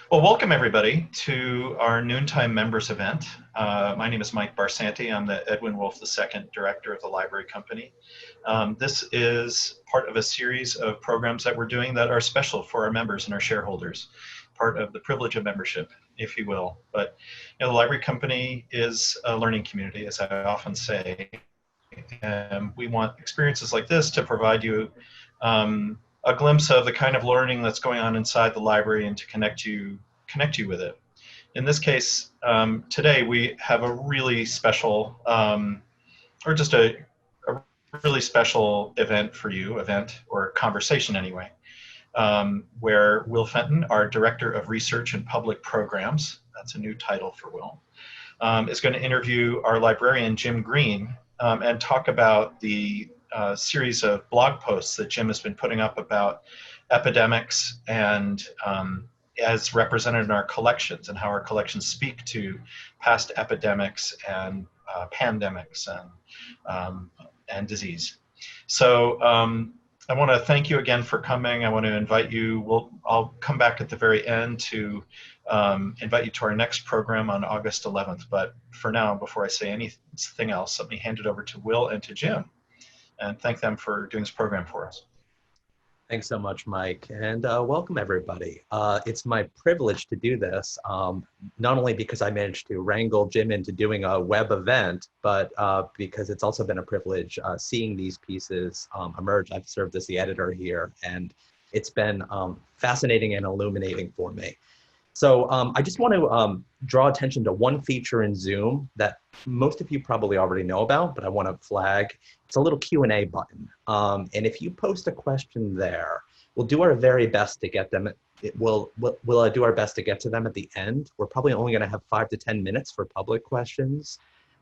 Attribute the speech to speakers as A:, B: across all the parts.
A: Well, welcome everybody to our noontime members event. My name is Mike Barsanti. I'm the Edwin Wolf II Director of the Library Company. This is part of a series of programs that we're doing that are special for our members and our shareholders, part of the privilege of membership, if you will. But the Library Company is a learning community, as I often say. And we want experiences like this to provide you a glimpse of the kind of learning that's going on inside the library and to connect you with it. In this case, today we have a really special, or just a really special event for you, or conversation anyway, where Will Fenton, our Director of Research and Public Programs, that's a new title for Will, is going to interview our librarian, Jim Green, and talk about the series of blog posts that Jim has been putting up about epidemics and as represented in our collections and how our collections speak to past epidemics and pandemics and disease. So I want to thank you again for coming. I want to invite you, I'll come back at the very end to invite you to our next program on August 11th. But for now, before I say anything else, let me hand it over to Will and to Jim and thank them for doing this program for us.
B: Thanks so much, Mike, and welcome everybody. It's my privilege to do this, not only because I managed to wrangle Jim into doing a web event, but because it's also been a privilege seeing these pieces emerge. I've served as the editor here, and it's been fascinating and illuminating for me. So I just want to draw attention to one feature in Zoom that most of you probably already know about, but I want to flag. It's a little Q&A button. And if you post a question there, we'll do our very best to get them. We'll do our best to get to them at the end. We're probably only going to have 5 to 10 minutes for public questions.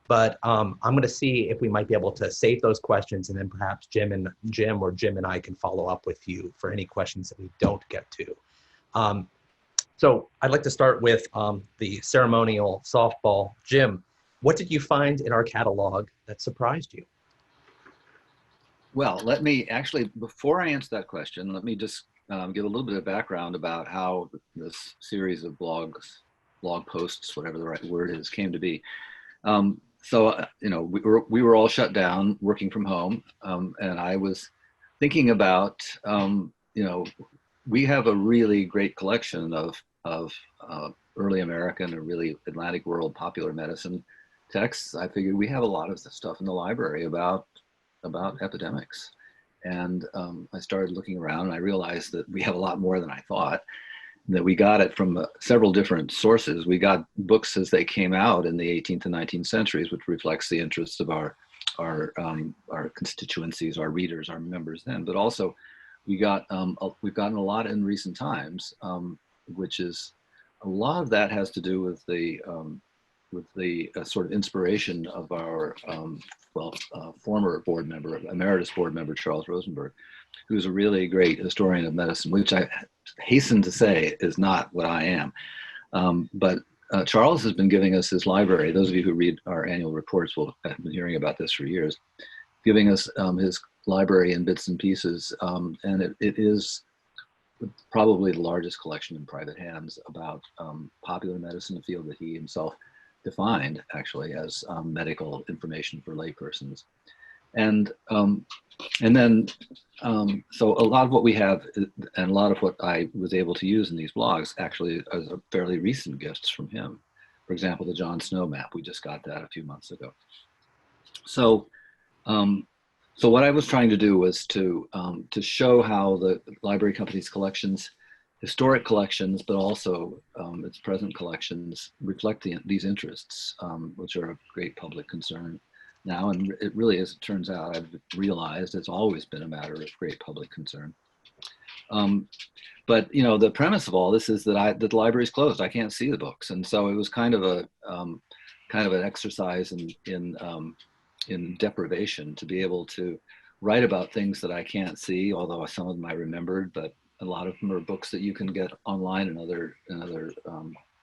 B: But I'm going to see if we might be able to save those questions, and then perhaps Jim and I can follow up with you for any questions that we don't get to. So I'd like to start with the ceremonial softball. Jim, what did you find in our catalog that surprised you?
C: Well, let me actually, before I answer that question, let me just give a little bit of background about how this series of blog posts, whatever the right word is, came to be. We were all shut down, working from home, and I was thinking about, we have a really great collection of early American and really Atlantic world popular medicine texts. I figured we have a lot of stuff in the library about epidemics. And I started looking around and I realized that we have a lot more than I thought, that we got it from several different sources. We got books as they came out in the 18th and 19th centuries, which reflects the interests of our constituencies, our readers, our members then, but also we've gotten a lot in recent times, which is a lot of that has to do with the sort of inspiration of our former board member, emeritus board member Charles Rosenberg, who's a really great historian of medicine, which I hasten to say is not what I am. But Charles has been giving us his library. Those of you who read our annual reports will have been hearing about this for years, giving us his library in bits and pieces, and it is probably the largest collection in private hands about popular medicine, a field that he himself defined actually as medical information for laypersons. And then so a lot of what we have and a lot of what I was able to use in these blogs actually are fairly recent gifts from him. For example, the John Snow map, we just got that a few months ago. So what I was trying to do was to show how the Library Company's collections, historic collections, but also its present collections reflect these interests, which are of great public concern now. And it really, as it turns out, I've realized it's always been a matter of great public concern. But the premise of all this is that the library's closed. I can't see the books, and so it was kind of an exercise in deprivation to be able to write about things that I can't see, although some of them I remembered, but a lot of them are books that you can get online in other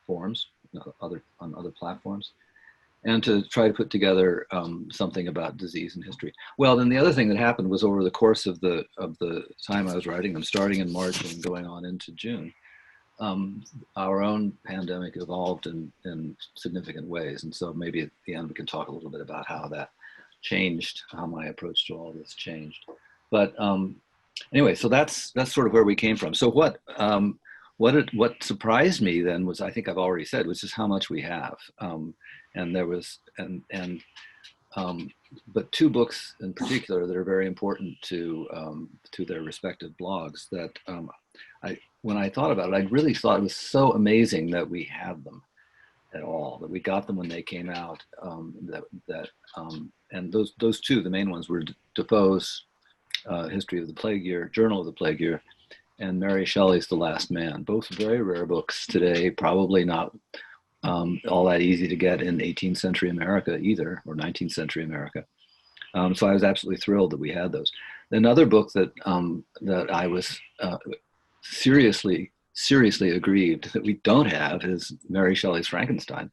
C: forums, on other platforms, and to try to put together something about disease and history. Well, then the other thing that happened was over the course of the time I was writing them, starting in March and going on into June, our own pandemic evolved in significant ways. And so maybe at the end we can talk a little bit about how that changed, how my approach to all this changed. But anyway, so that's sort of where we came from. So what surprised me then was, I think I've already said, was just how much we have. And there was, but two books in particular that are very important to their respective blogs that when I thought about it, I really thought it was so amazing that we had them at all, that we got them when they came out. And those two, the main ones, were Defoe's History of the Plague Year, Journal of the Plague Year, and Mary Shelley's The Last Man. Both very rare books today, probably not all that easy to get in 18th century America either, or 19th century America. So I was absolutely thrilled that we had those. Another book that I was seriously aggrieved that we don't have is Mary Shelley's Frankenstein.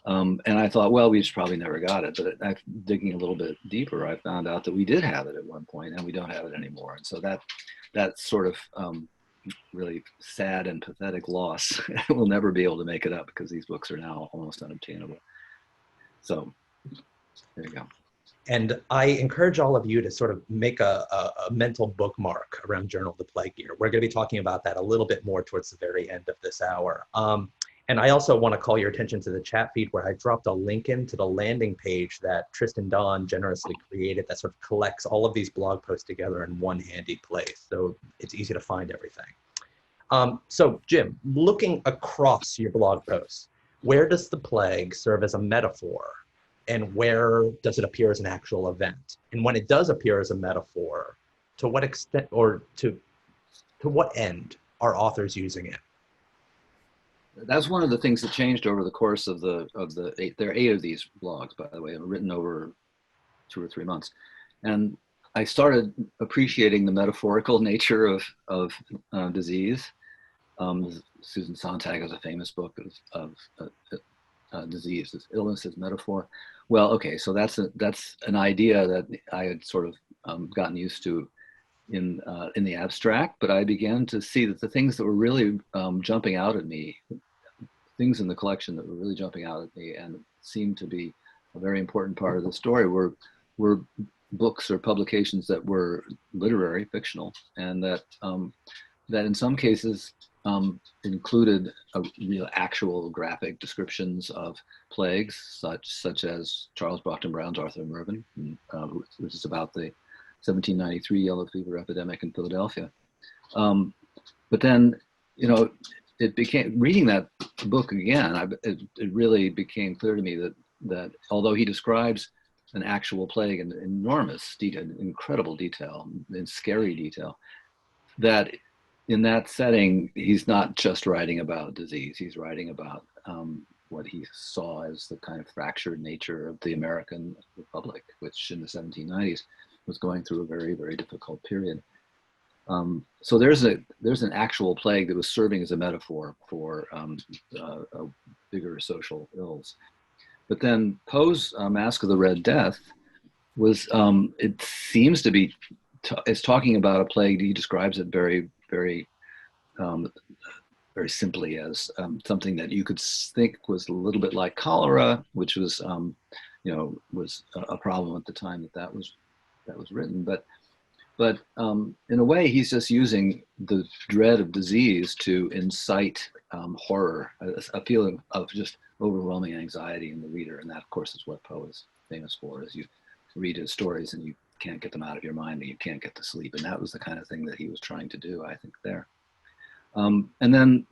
C: And I thought, well, we just probably never got it. But digging a little bit deeper, I found out that we did have it at one point, and we don't have it anymore. And so that sort of really sad and pathetic loss. We'll never be able to make it up because these books are now almost unobtainable. So there you go.
B: And I encourage all of you to sort of make a mental bookmark around Journal of the Plague Year. We're going to be talking about that a little bit more towards the very end of this hour. And I also want to call your attention to the chat feed where I dropped a link into the landing page that Tristan Don generously created that sort of collects all of these blog posts together in one handy place. So it's easy to find everything. So Jim, looking across your blog posts, where does the plague serve as a metaphor? And where does it appear as an actual event? And when it does appear as a metaphor, to what extent or to what end are authors using it?
C: That's one of the things that changed over the course of there are 8 of these blogs, by the way, written over 2 or 3 months. And I started appreciating the metaphorical nature of disease. Susan Sontag has a famous book of disease, illness as metaphor. Well, okay, so that's an idea that I had sort of gotten used to in the abstract, but I began to see that the things that were really jumping out at me, things in the collection that were really jumping out at me and seemed to be a very important part of the story were books or publications that were literary, fictional, and that in some cases included real actual graphic descriptions of plagues, such as Charles Brockden Brown's Arthur Mervyn, which is about the 1793 yellow fever epidemic in Philadelphia. But then, it became, reading that book again, it really became clear to me that although he describes an actual plague in enormous detail, incredible detail, in scary detail, that in that setting, he's not just writing about disease, he's writing about what he saw as the kind of fractured nature of the American Republic, which in the 1790s was going through a very, very difficult period. So there's an actual plague that was serving as a metaphor for bigger social ills. But then Poe's Masque of the Red Death was, it seems to be, it's talking about a plague. He describes it very, very, very simply as something that you could think was a little bit like cholera, which was, was a problem at the time that was written. But in a way, he's just using the dread of disease to incite horror, a feeling of just overwhelming anxiety in the reader. And that, of course, is what Poe is famous for, is you read his stories and you can't get them out of your mind and you can't get to sleep. And that was the kind of thing that he was trying to do, I think, there. And then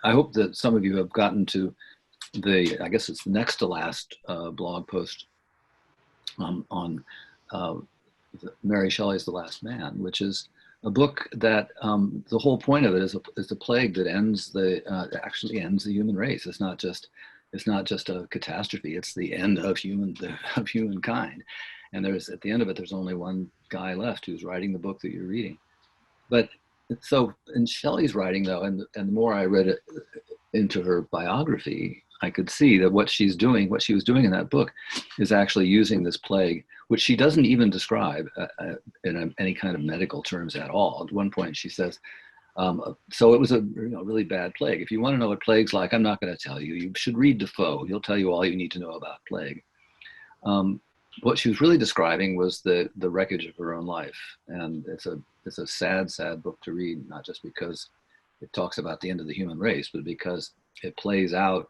C: I hope that some of you have gotten to I guess it's next to last blog post on Mary Shelley's The Last Man, which is a book that the whole point of it is a plague that actually ends the human race. It's not just a catastrophe. It's the end of humankind. And at the end of it, there's only one guy left who's writing the book that you're reading. But so in Shelley's writing, though, and the more I read it into her biography, I could see that what she was doing in that book is actually using this plague, which she doesn't even describe in any kind of medical terms at all. At one point she says, So it was a really bad plague. If you want to know what plague's like, I'm not going to tell you. You should read Defoe. He'll tell you all you need to know about plague. What she was really describing was the wreckage of her own life, and it's a sad book to read, not just because it talks about the end of the human race, but because it plays out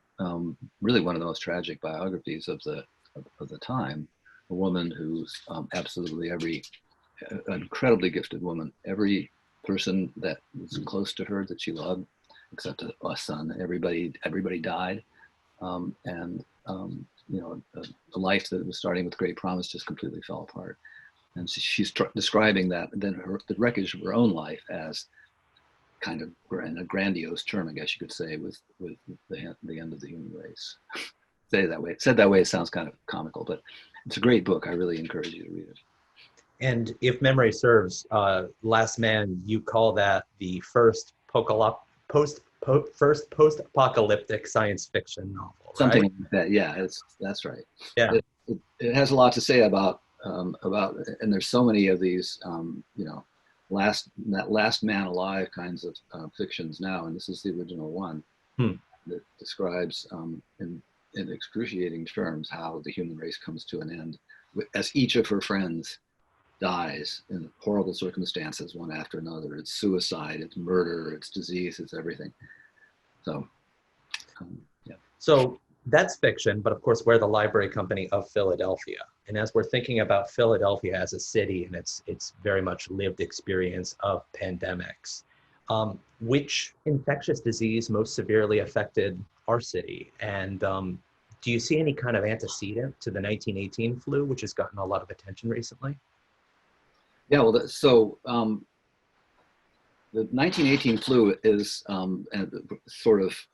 C: really one of the most tragic biographies of the time. A woman who's absolutely an incredibly gifted woman. Every person that was close to her that she loved, except a son, everybody died, and a life that was starting with great promise just completely fell apart. And she's describing that, then the wreckage of her own life as kind of in a grandiose term, I guess you could say, with the end of the human race. Said that way, it sounds kind of comical, but it's a great book. I really encourage you to read it.
B: And if memory serves, Last Man, you call that the first post-apocalyptic science fiction novel, right?
C: Something like that. Yeah, that's right.
B: Yeah.
C: It has a lot to say about, and there's so many of these, last man alive kinds of fictions now, and this is the original one that describes in excruciating terms how the human race comes to an end as each of her friends dies in horrible circumstances, one after another. It's suicide, it's murder, it's disease, it's everything. So, yeah.
B: So that's fiction, but of course we're the Library Company of Philadelphia. And as we're thinking about Philadelphia as a city and its very much lived experience of pandemics, which infectious disease most severely affected our city? And do you see any kind of antecedent to the 1918 flu, which has gotten a lot of attention recently?
C: Yeah, well, the 1918 flu is sort of,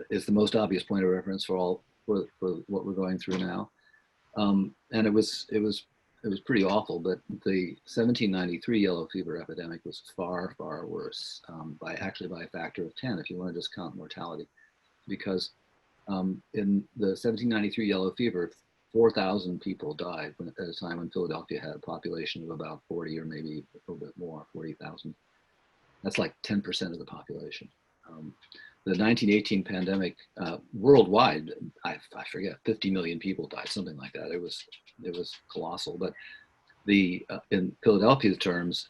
C: is the most obvious point of reference for what we're going through now. And it was pretty awful, but the 1793 yellow fever epidemic was far, far worse, by a factor of 10, if you want to just count mortality, because in the 1793 yellow fever, 4,000 people died at a time when Philadelphia had a population of about 40 or maybe a little bit more, 40,000. That's like 10% of the population. The 1918 pandemic worldwide, I forget, 50 million people died, something like that. It was colossal. But in Philadelphia's terms,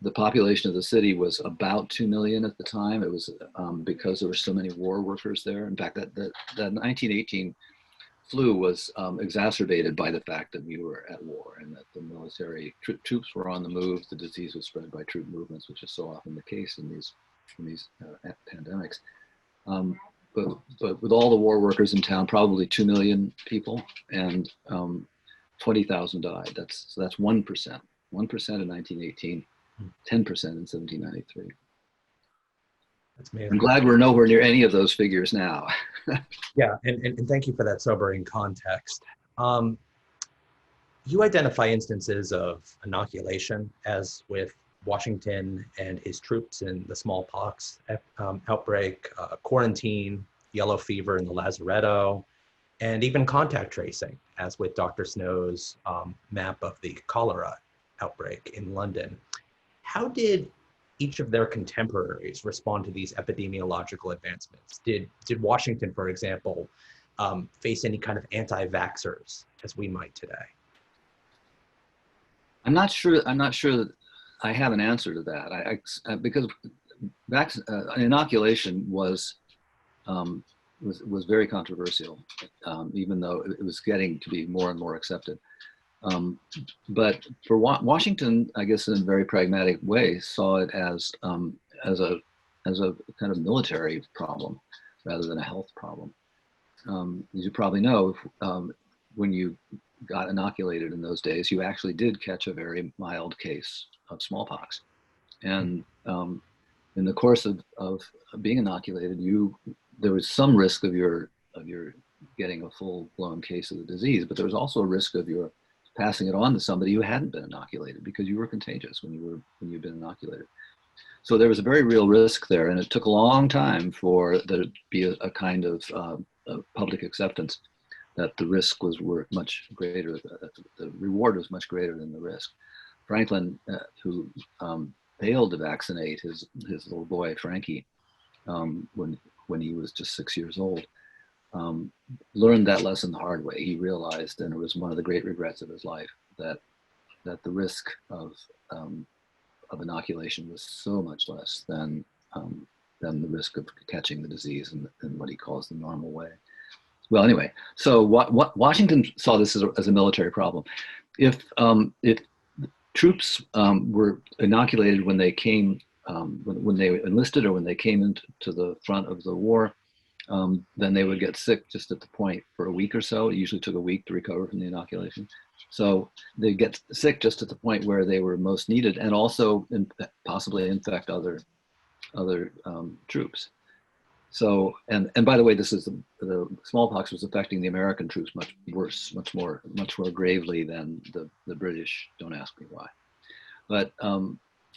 C: the population of the city was about 2 million at the time. It was because there were so many war workers there. In fact, that 1918 flu was exacerbated by the fact that we were at war and that the military troops were on the move. The disease was spread by troop movements, which is so often the case in these pandemics. But with all the war workers in town, probably 2 million people, and 20,000 died. That's 1%. 1% in 1918, 10% in 1793.
B: That's amazing.
C: I'm glad we're nowhere near any of those figures now.
B: Yeah, and thank you for that sobering context. You identify instances of inoculation, as with Washington and his troops in the smallpox outbreak, quarantine, yellow fever in the lazaretto, and even contact tracing, as with Dr. Snow's map of the cholera outbreak in London. How did each of their contemporaries respond to these epidemiological advancements? Did Washington, for example, face any kind of anti-vaxxers as we might today?
C: I'm not sure that I have an answer to that. Because inoculation was very controversial, even though it was getting to be more and more accepted. But for Washington, I guess in a very pragmatic way, saw it as a kind of military problem rather than a health problem. As you probably know, when you got inoculated in those days, you actually did catch a very mild case of smallpox. And in the course of being inoculated, there was some risk of your getting a full-blown case of the disease, but there was also a risk of your passing it on to somebody who hadn't been inoculated because you were contagious when you'd been inoculated. So there was a very real risk there, and it took a long time for there to be a kind of public acceptance that the risk was much greater, that the reward was much greater than the risk. Franklin, who failed to vaccinate his little boy Frankie when he was just 6 years old, learned that lesson the hard way. He realized, and it was one of the great regrets of his life, that the risk of inoculation was so much less than the risk of catching the disease in what he calls the normal way. Well, anyway, so Washington saw this as a military problem. If troops were inoculated when they came, when they enlisted or when they came into the front of the war, then they would get sick just at the point for a week or so. It usually took a week to recover from the inoculation. So they get sick just at the point where they were most needed, and also possibly infect other troops. So, and by the way, the smallpox was affecting the American troops much worse, much more gravely than the British. Don't ask me why. But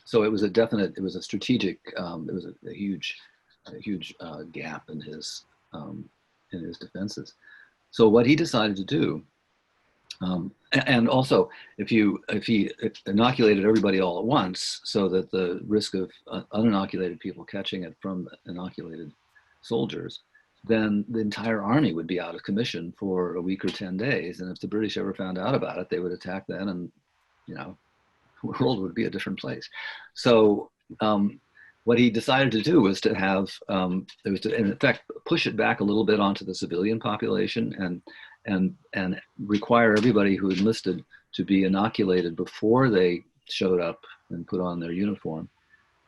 C: so it was a strategic, it was a huge gap in his defenses. So what he decided to do, and also if he inoculated everybody all at once, so that the risk of uninoculated people catching it from inoculated soldiers, then the entire army would be out of commission for a week or 10 days. And if the British ever found out about it, they would attack then, and the world would be a different place. So what he decided to do was to have, in effect, push it back a little bit onto the civilian population and require everybody who enlisted to be inoculated before they showed up and put on their uniform.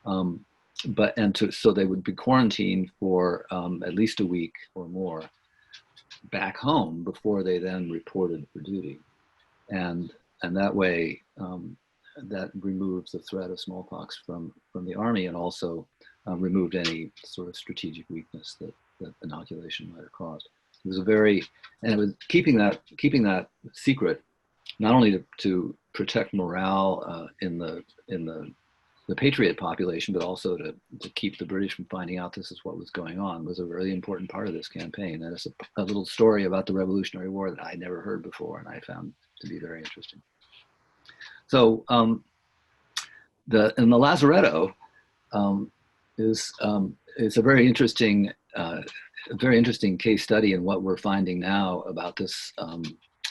C: So they would be quarantined for at least a week or more back home before they then reported for duty. And that way, that removes the threat of smallpox from the army, and also removed any sort of strategic weakness that inoculation might have caused. It was it was keeping that secret, not only to protect morale in the patriot population, but also to keep the British from finding out this is what was going on, was a really important part of this campaign. And it's a little story about the Revolutionary War that I never heard before, and I found to be very interesting. So the lazaretto is a very interesting case study in what we're finding now about this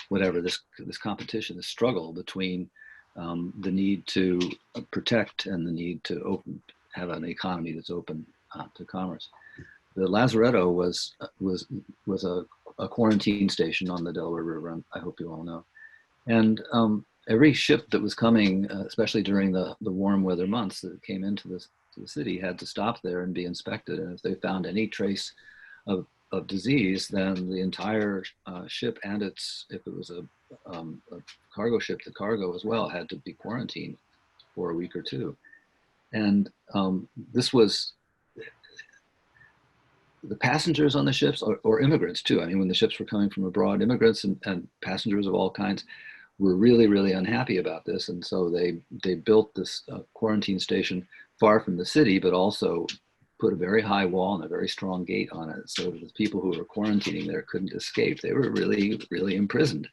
C: this competition, this struggle between the need to protect and the need to have an economy that's open to commerce. The lazaretto was a quarantine station on the Delaware River, I hope you all know, and every ship that was coming, especially during the warm weather months that came into the city, had to stop there and be inspected. And if they found any trace of disease, then the entire ship and if it was a cargo ship, the cargo as well had to be quarantined for a week or two. And this was the passengers on the ships, or immigrants too. I mean, when the ships were coming from abroad, immigrants and passengers of all kinds were really, really unhappy about this. And so they built this quarantine station far from the city, but also put a very high wall and a very strong gate on it, so that the people who were quarantining there couldn't escape. They were really, really imprisoned.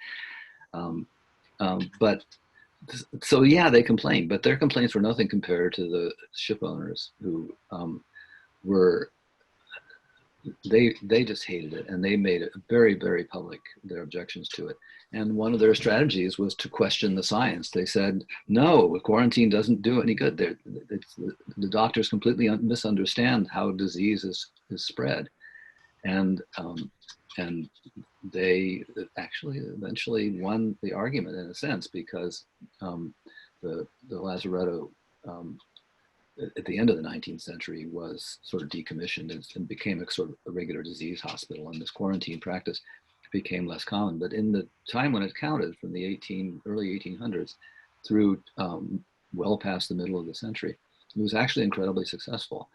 C: So yeah, they complained, but their complaints were nothing compared to the ship owners, who they just hated it, and they made it very, very public, their objections to it. And one of their strategies was to question the science. They said, no, quarantine doesn't do any good. The doctors completely misunderstand how disease is spread. And they actually eventually won the argument, in a sense, because the lazaretto at the end of the 19th century was sort of decommissioned and became a sort of a regular disease hospital, and this quarantine practice became less common. But in the time when it counted, from the early 1800s through well past the middle of the century, it was actually incredibly successful.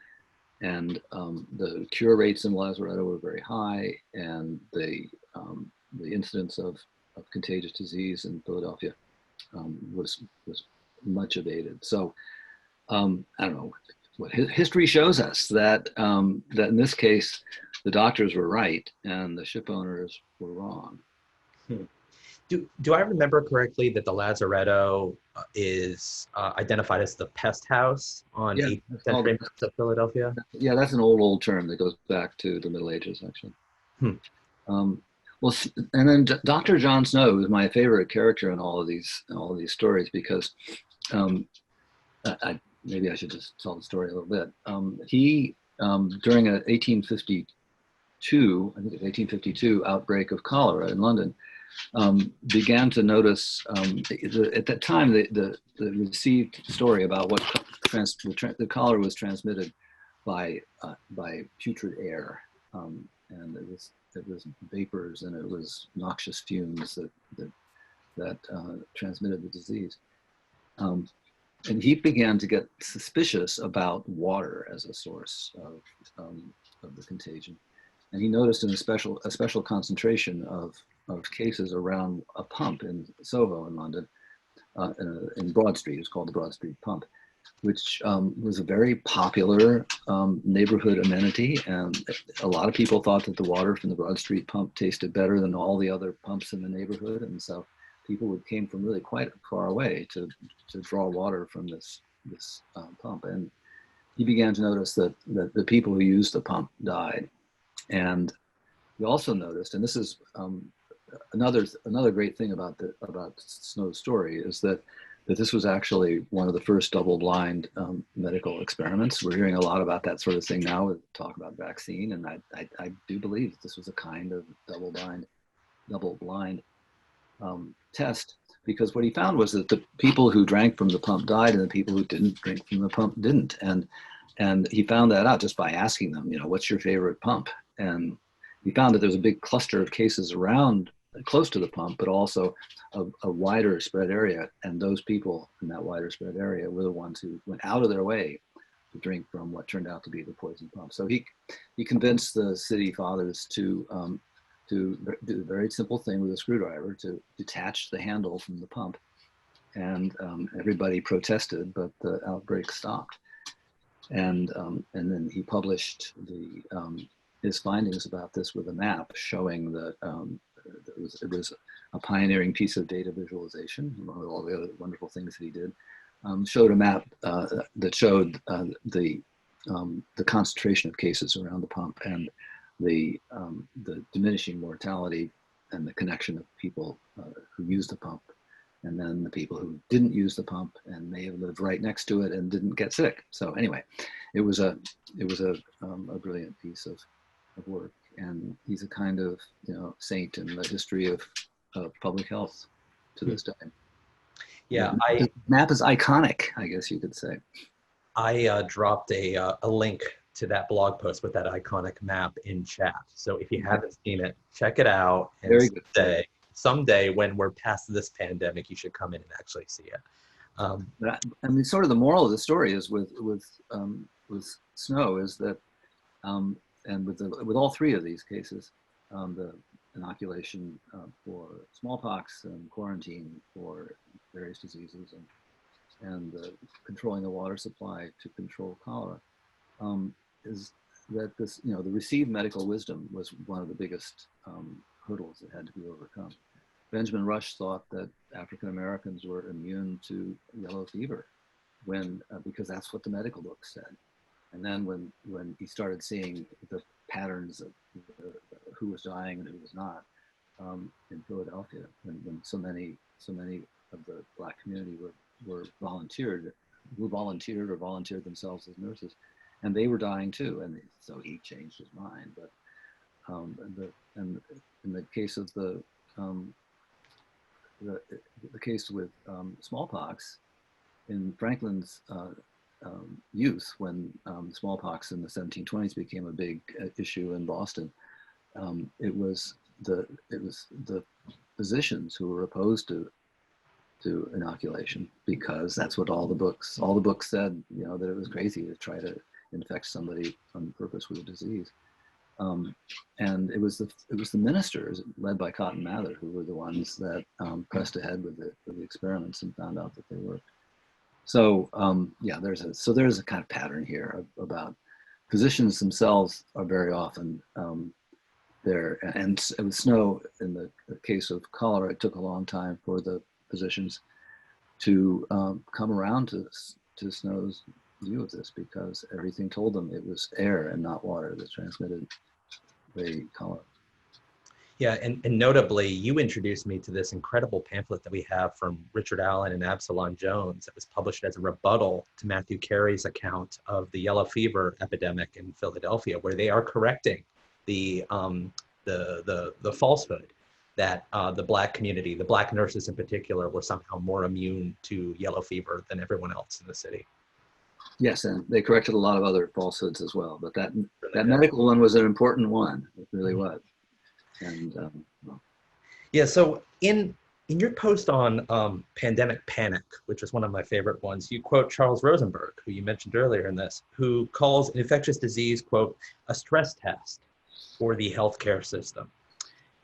C: And the cure rates in lazaretto were very high, and the incidence of contagious disease in Philadelphia was much abated. So I don't know what history shows us, that that in this case the doctors were right and the ship owners were wrong.
B: Do I remember correctly that the Lazaretto is identified as the pest house on
C: Yeah,
B: 18th century maps of Philadelphia?
C: yeah, that's an old term that goes back to the Middle Ages, actually.
B: Hmm.
C: Well, and then Dr. John Snow is my favorite character in all of these stories because maybe I should just tell the story a little bit. He during a 1852, I think it's 1852 outbreak of cholera in London, began to notice at that time the received story about what the cholera was transmitted by putrid air, and it was vapors and it was noxious fumes that transmitted the disease. And he began to get suspicious about water as a source of the contagion. And he noticed a special concentration of cases around a pump in Soho in London, in Broad Street. It's called the Broad Street Pump, which was a very popular neighborhood amenity. And a lot of people thought that the water from the Broad Street Pump tasted better than all the other pumps in the neighborhood. And so people came from really quite far away to draw water from this pump. And he began to notice that the people who used the pump died. And he also noticed, and this is another great thing about Snow's story, is that this was actually one of the first double-blind medical experiments. We're hearing a lot about that sort of thing now with talk about vaccine, and I do believe that this was a kind of double-blind test, because what he found was that the people who drank from the pump died and the people who didn't drink from the pump didn't. And he found that out just by asking them, what's your favorite pump? And he found that there was a big cluster of cases around close to the pump, but also a wider spread area. And those people in that wider spread area were the ones who went out of their way to drink from what turned out to be the poison pump. So he convinced the city fathers to do a very simple thing with a screwdriver to detach the handle from the pump. And everybody protested, but the outbreak stopped. And then he published his findings about this with a map showing that it was a pioneering piece of data visualization, among all the other wonderful things that he did. Showed a map that showed the concentration of cases around the pump and the diminishing mortality and the connection of people who used the pump, and then the people who didn't use the pump and may have lived right next to it and didn't get sick. So anyway, it was a brilliant piece of work, and he's a kind of saint in the history of public health to this day.
B: Yeah,
C: the map is iconic, I guess you could say.
B: I dropped a link to that blog post with that iconic map in chat. So if you haven't seen it, check it out. And
C: Very good.
B: Someday when we're past this pandemic, you should come in and actually see it.
C: I mean, sort of the moral of the story is with Snow is that, and with all three of these cases, the inoculation for smallpox and quarantine for various diseases and controlling the water supply to control cholera, is that this, the received medical wisdom was one of the biggest hurdles that had to be overcome. Benjamin Rush thought that African Americans were immune to yellow fever because that's what the medical books said. And then when he started seeing the patterns of who was dying and who was not in Philadelphia, when so many of the Black community were volunteered themselves as nurses, and they were dying too, and so he changed his mind. But in the case of the case with smallpox, in Franklin's youth, when smallpox in the 1720s became a big issue in Boston, it was the physicians who were opposed to inoculation, because that's what all the books said, that it was crazy to try to infect somebody on purpose with a disease. And it was the ministers led by Cotton Mather who were the ones that pressed ahead with the experiments and found out that they worked. So there's a kind of pattern here about physicians themselves are very often there. And with snow, in the case of cholera, it took a long time for the physicians to come around to Snow's view of this, because everything told them it was air and not water that transmitted the cholera.
B: Yeah, and notably, you introduced me to this incredible pamphlet that we have from Richard Allen and Absalom Jones that was published as a rebuttal to Matthew Carey's account of the yellow fever epidemic in Philadelphia, where they are correcting the falsehood that the Black community, the Black nurses in particular, were somehow more immune to yellow fever than everyone else in the city.
C: Yes, and they corrected a lot of other falsehoods as well, but that medical one was an important one. It really was. And well.
B: Yeah, so in your post on pandemic panic, which was one of my favorite ones, you quote Charles Rosenberg, who you mentioned earlier in this, who calls an infectious disease, quote, a stress test for the healthcare system.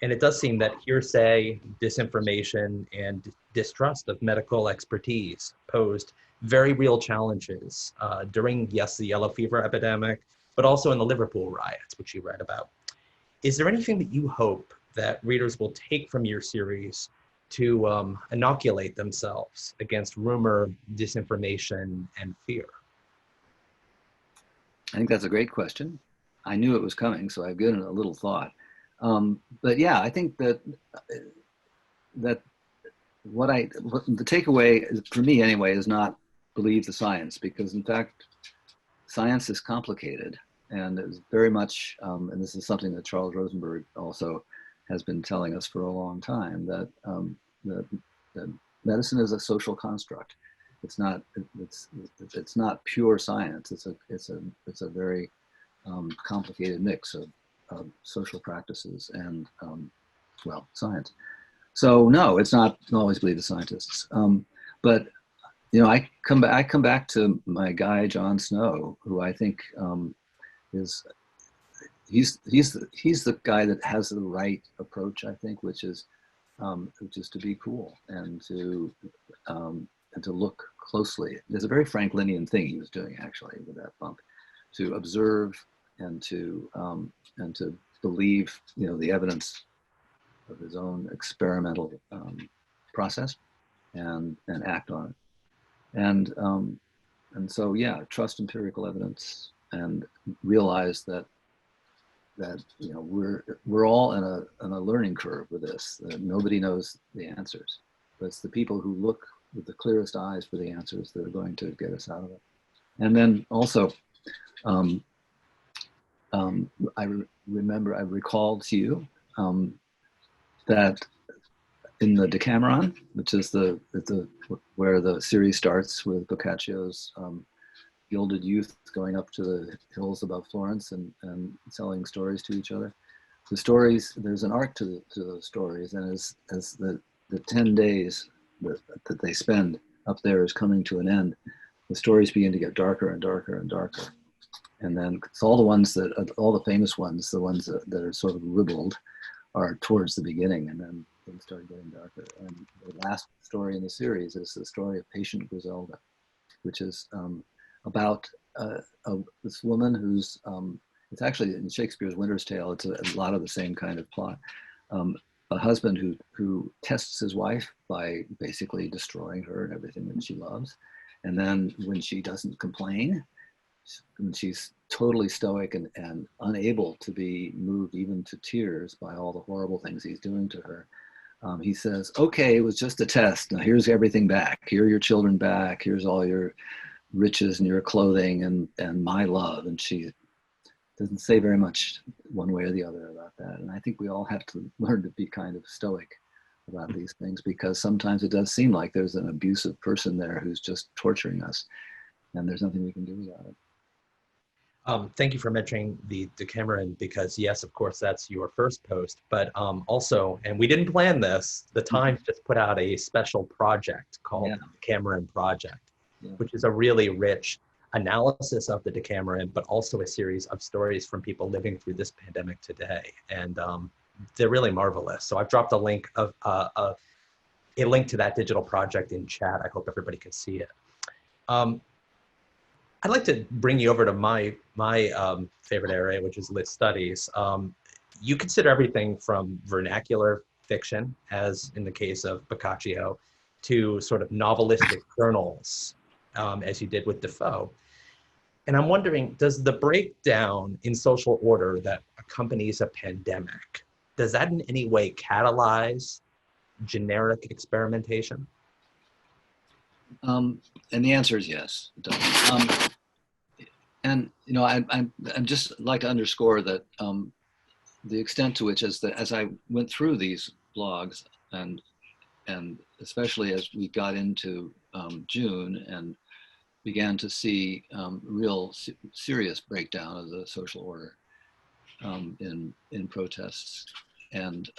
B: And it does seem that hearsay, disinformation, and distrust of medical expertise posed very real challenges during, yes, the yellow fever epidemic, but also in the Liverpool riots, which you read about. Is there anything that you hope that readers will take from your series to inoculate themselves against rumor, disinformation, and fear?
C: I think that's a great question. I knew it was coming, so I've given it a little thought. But yeah, I think that the takeaway for me anyway is not believe the science, because in fact, science is complicated. And it's very much, and this is something that Charles Rosenberg also has been telling us for a long time, that that medicine is a social construct. It's not pure science. It's a very complicated mix of social practices and well, science. So no, it's not always believe the scientists. But you know, I come back to my guy John Snow, who I think he's the guy that has the right approach, I think, which is to be cool and to look closely. There's a very Franklinian thing he was doing actually with that bump, to observe and to believe, you know, the evidence of his own experimental process and act on it. And so yeah, trust empirical evidence and realize that you know we're all in a learning curve with this. Nobody knows the answers, but it's the people who look with the clearest eyes for the answers that are going to get us out of it. And then also, I recalled to you that in the Decameron, which is where the series starts with Boccaccio's gilded youth going up to the hills above Florence and selling stories to each other. The stories, there's an arc to those stories, and as the 10 days that they spend up there is coming to an end, the stories begin to get darker and darker and darker. And then it's all the famous ones, the ones that are sort of ribald, are towards the beginning, and then things start getting darker. And the last story in the series is the story of Patient Griselda, which is about this woman who's, it's actually in Shakespeare's Winter's Tale, it's a lot of the same kind of plot. A husband who tests his wife by basically destroying her and everything that she loves. And then when she doesn't complain, when she's totally stoic and unable to be moved even to tears by all the horrible things he's doing to her, he says, okay, it was just a test. Now here's everything back. Here are your children back. Here's all your riches and your clothing and my love. And she doesn't say very much one way or the other about that. And I think we all have to learn to be kind of stoic about these things, because sometimes it does seem like there's an abusive person there who's just torturing us, and there's nothing we can do about it.
B: Thank you for mentioning the Decameron, because yes, of course, that's your first post, but also, and we didn't plan this, the Times just put out a special project called the Decameron Project, which is a really rich analysis of the Decameron, but also a series of stories from people living through this pandemic today. And they're really marvelous. So I've dropped a link to that digital project in chat. I hope everybody can see it. I'd like to bring you over to my favorite area, which is lit studies. you consider everything from vernacular fiction, as in the case of Boccaccio, to sort of novelistic journals, as you did with Defoe. And I'm wondering, does the breakdown in social order that accompanies a pandemic, does that in any way catalyze generic experimentation?
C: And the answer is yes, it does. And I'm just like to underscore that the extent to which, as I went through these blogs, and especially as we got into June and began to see real serious breakdown of the social order in protests and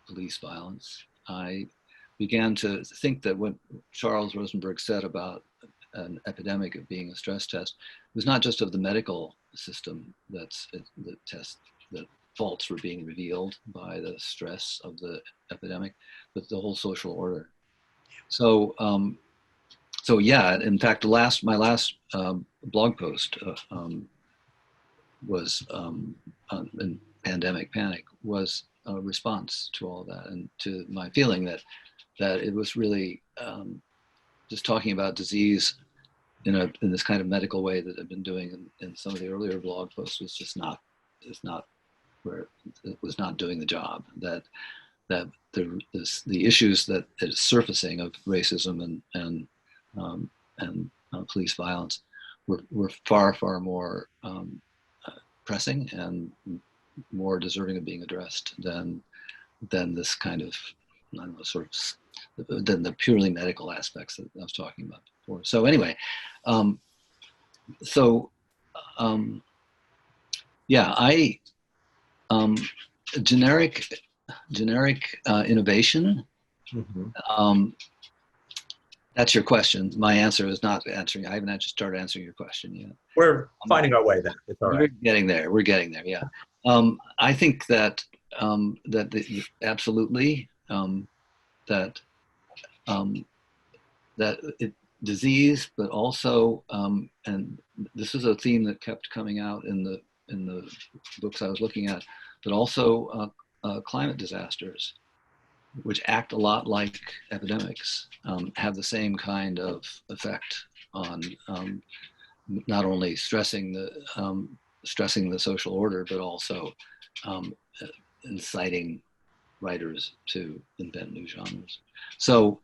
C: police violence, I began to think that what Charles Rosenberg said about an epidemic of being a stress test was not just of the medical system that faults were being revealed by the stress of the epidemic, but the whole social order. So, so yeah, in fact, my last blog post was in Pandemic Panic was a response to all of that, and to my feeling that it was really just talking about disease in this kind of medical way that I've been doing in some of the earlier blog posts was just not where it was not doing the job. That the issues that is surfacing of racism and police violence were far more pressing and more deserving of being addressed than this kind of, I don't know, sort of than the purely medical aspects that I was talking about before. So anyway, yeah, generic innovation.
B: Mm-hmm.
C: That's your question. My answer is not answering. I haven't actually started answering your question yet.
B: We're finding our way there. It's all right.
C: We're getting there. We're getting there. Yeah. I think that absolutely that disease, but also and this is a theme that kept coming out in the books I was looking at, but also climate disasters, which act a lot like epidemics, have the same kind of effect on not only stressing the social order, but also inciting writers to invent new genres. So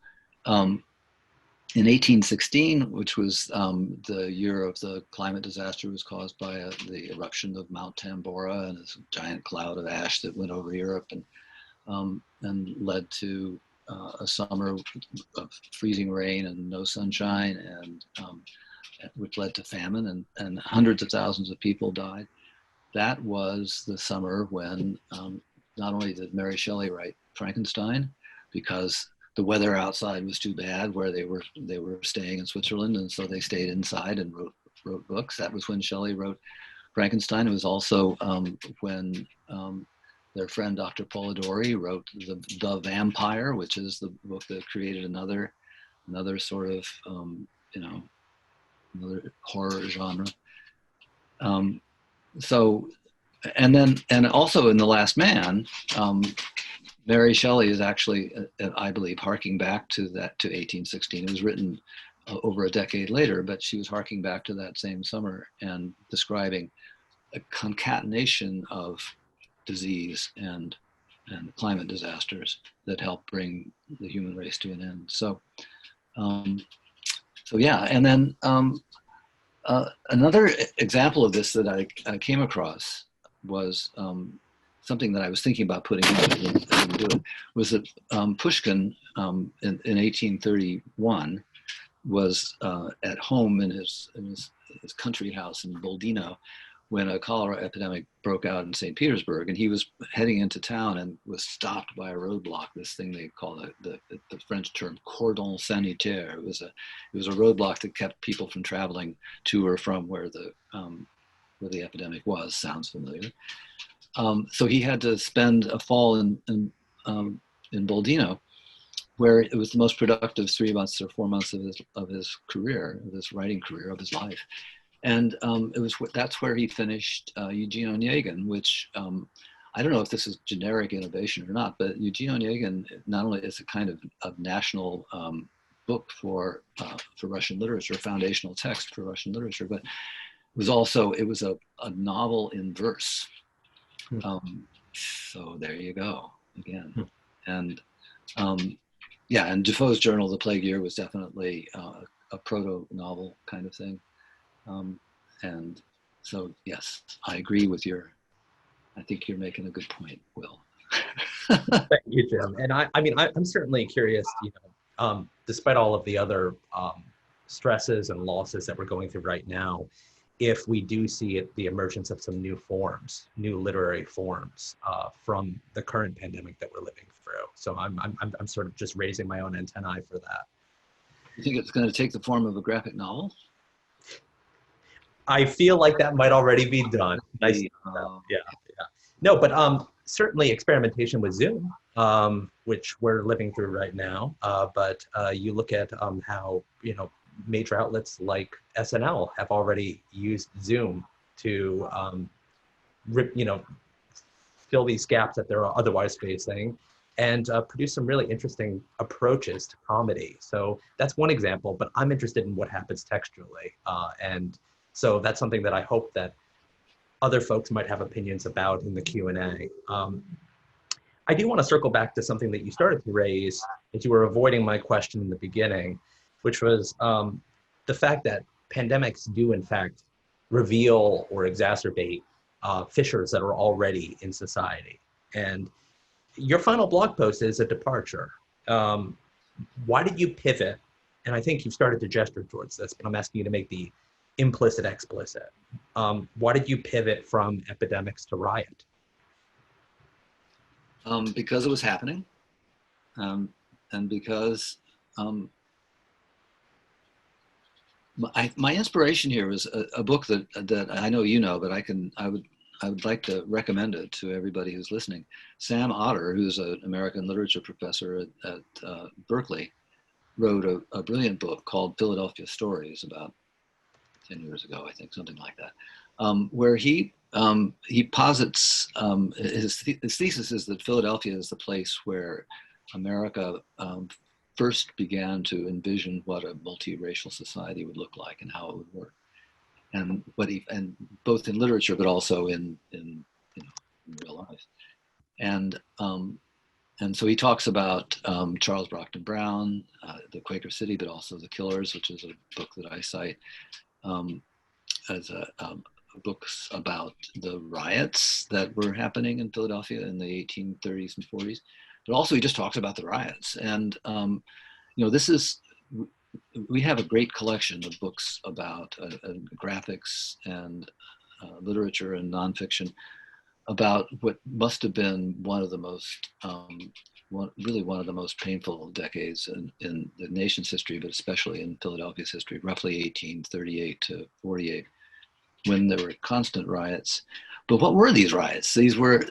C: in 1816, which was the year of the climate disaster, was caused by the eruption of Mount Tambora and this giant cloud of ash that went over Europe and led to a summer of freezing rain and no sunshine, and which led to famine, and hundreds of thousands of people died. That was the summer when not only did Mary Shelley write Frankenstein, because the weather outside was too bad where they were staying in Switzerland, and so they stayed inside and wrote books. That was when Shelley wrote Frankenstein. It was also when their friend Dr. Polidori wrote the Vampire, which is the book that created another sort of another horror genre. So, and also in The Last Man, Mary Shelley is actually, I believe, harking back to 1816. It was written over a decade later, but she was harking back to that same summer and describing a concatenation of disease and climate disasters that helped bring the human race to an end. So, so yeah, and then another example of this that I came across was something that I was thinking about putting out was that Pushkin in 1831 was at home in his country house in Boldino when a cholera epidemic broke out in St. Petersburg, and he was heading into town and was stopped by a roadblock. This thing they call the French term cordon sanitaire. It was a roadblock that kept people from traveling to or from where the epidemic was. Sounds familiar. So he had to spend a fall in Boldino, where it was the most productive 3 months or 4 months of his career, of his writing career, of his life. And that's where he finished Eugene Onegin, which I don't know if this is generic innovation or not, but Eugene Onegin not only is a kind of national book for Russian literature, foundational text for Russian literature, but it was a novel in verse. So there you go again. And yeah, and Defoe's journal, The Plague Year, was definitely a proto-novel kind of thing. And so, yes, I agree with I think you're making a good point, Will.
B: Thank you, Jim. And I mean, I'm certainly curious, despite all of the other stresses and losses that we're going through right now, if we do see the emergence of some new forms, new literary forms from the current pandemic that we're living through. So I'm sort of just raising my own antennae for that.
C: You think it's going to take the form of a graphic novel?
B: I feel like that might already be done. Nice. Yeah. No, but certainly experimentation with Zoom, which we're living through right now. But you look at how, major outlets like SNL have already used Zoom to, fill these gaps that they're otherwise facing and produce some really interesting approaches to comedy. So that's one example, but I'm interested in what happens textually. And so that's something that I hope that other folks might have opinions about in the Q&A. I do want to circle back to something that you started to raise as you were avoiding my question in the beginning, which was the fact that pandemics do in fact reveal or exacerbate fissures that are already in society. And your final blog post is a departure. Why did you pivot? And I think you've started to gesture towards this, but I'm asking you to make the implicit explicit. Why did you pivot from epidemics to riot?
C: Because it was happening, and because my inspiration here was a book that I know you know, but I would like to recommend it to everybody who's listening. Sam Otter, who's an American literature professor at Berkeley, wrote a brilliant book called Philadelphia Stories about 10 years ago, I think, something like that, where he posits, his thesis is that Philadelphia is the place where America first began to envision what a multiracial society would look like and how it would work. And both in literature, but also in real life. And so he talks about Charles Brockton Brown, the Quaker City, but also The Killers, which is a book that I cite as books about the riots that were happening in Philadelphia in the 1830s and 40s. But also he just talks about the riots. And, we have a great collection of books about graphics and literature and nonfiction about what must have been one of the most painful decades in the nation's history, but especially in Philadelphia's history, roughly 1838 to 48, when there were constant riots. But what were these riots? These were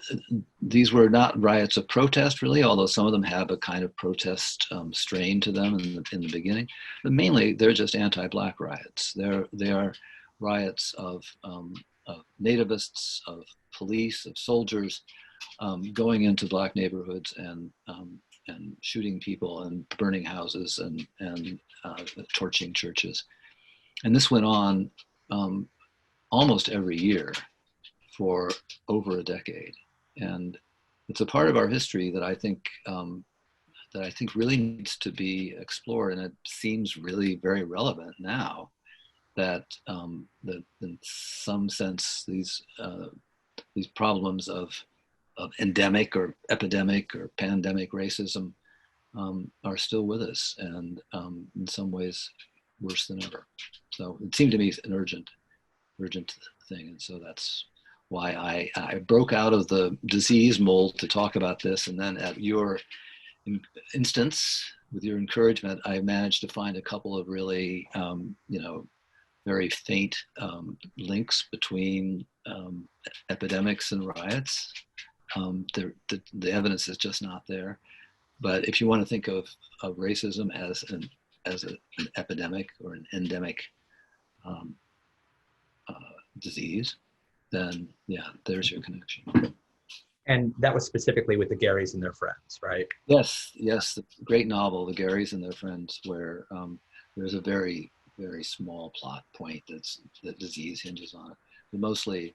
C: not riots of protest, really, although some of them have a kind of protest strain to them in the beginning. But mainly, they're just anti-Black riots. They are riots of nativists, of police, of soldiers going into Black neighborhoods and shooting people and burning houses and torching churches. And this went on almost every year for over a decade. And it's a part of our history that I think really needs to be explored. And it seems really very relevant now that in some sense these problems of endemic or epidemic or pandemic racism are still with us, and in some ways worse than ever. So it seemed to me an urgent thing, and so that's why I broke out of the disease mold to talk about this, and then at your instance, with your encouragement, I managed to find a couple of really very faint links between epidemics and riots. The evidence is just not there. But if you want to think of racism as an epidemic or an endemic disease, then yeah, there's your connection.
B: And that was specifically with the Garys and their friends, right?
C: Yes, yes, the great novel, The Garys and Their Friends, where there's a very, very small plot point that disease hinges on it. But mostly,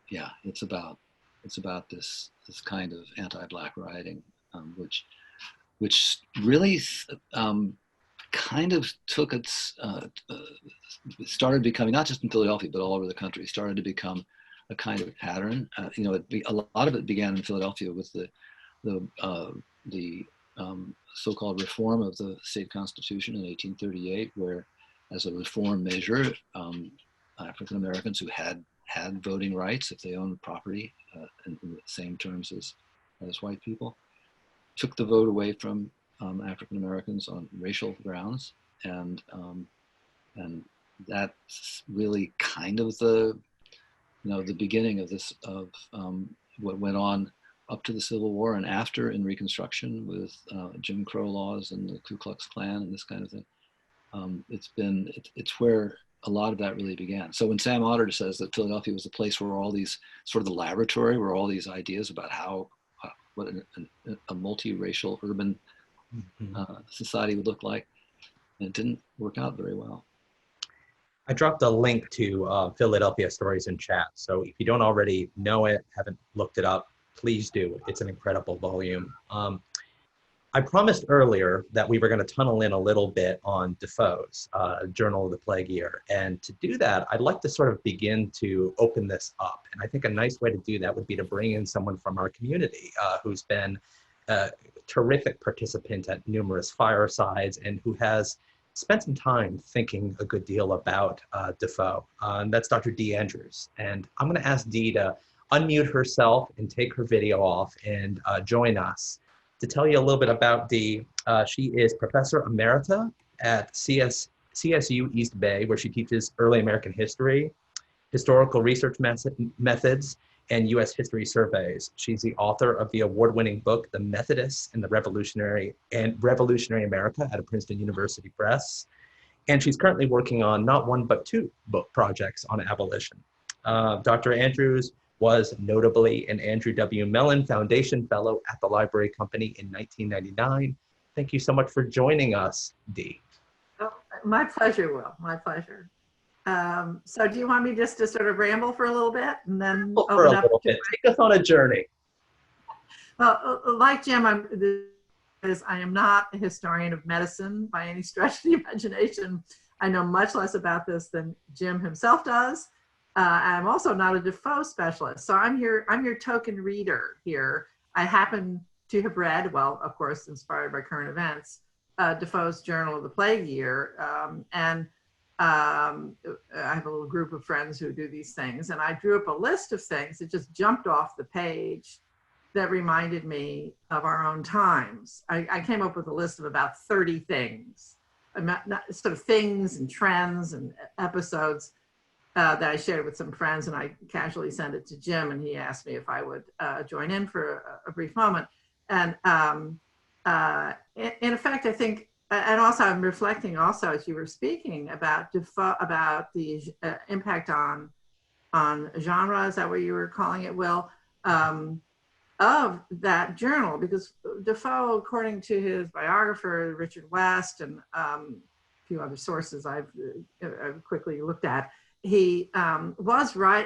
C: yeah, it's about this kind of anti-black rioting, which really kind of took started becoming, not just in Philadelphia but all over the country, started to become a kind of pattern. A lot of it began in Philadelphia with the so-called reform of the state constitution in 1838, where, as a reform measure, African Americans who had voting rights if they owned property in the same terms as white people, took the vote away from African Americans on racial grounds, and that's really kind of the beginning of this, of what went on up to the Civil War and after in Reconstruction with Jim Crow laws and the Ku Klux Klan and this kind of thing. It's where a lot of that really began. So when Sam Otter says that Philadelphia was the place where all these, sort of the laboratory, where all these ideas about what a multiracial urban society would look like, and it didn't work out very well.
B: I dropped a link to Philadelphia Stories in chat. So if you don't already know it, haven't looked it up, please do. It's an incredible volume. I promised earlier that we were going to tunnel in a little bit on Defoe's Journal of the Plague Year. And to do that, I'd like to sort of begin to open this up. And I think a nice way to do that would be to bring in someone from our community who's been a terrific participant at numerous firesides and who has spent some time thinking a good deal about Defoe. And that's Dr. Dee Andrews. And I'm going to ask Dee to unmute herself and take her video off and join us. To tell you a little bit about Dee, she is Professor Emerita at CSU East Bay, where she teaches early American history, historical research methods, and U.S. history surveys. She's the author of the award-winning book, The Methodists in the Revolutionary America at Princeton University Press. And she's currently working on not one, but two book projects on abolition. Dr. Andrews was notably an Andrew W. Mellon Foundation Fellow at the Library Company in 1999. Thank you so much for joining us, Dee.
D: Oh, my pleasure, Will, my pleasure. So do you want me just to sort of ramble for a little bit and then
B: for a little bit? Take us on a journey.
D: Well, like Jim, I am not a historian of medicine by any stretch of the imagination. I know much less about this than Jim himself does. I'm also not a Defoe specialist, so I'm your token reader here. I happen to have read, well, of course, inspired by current events, Defoe's Journal of the Plague Year, and I have a little group of friends who do these things, and I drew up a list of things that just jumped off the page that reminded me of our own times. I came up with a list of about 30 things, sort of things and trends and episodes that I shared with some friends, and I casually sent it to Jim, and he asked me if I would join in for a brief moment. And in effect, I think, and also I'm reflecting also as you were speaking about Defoe, about the impact on genre, is that what you were calling it, Will, of that journal, because Defoe, according to his biographer, Richard West, and a few other sources I've quickly looked at, he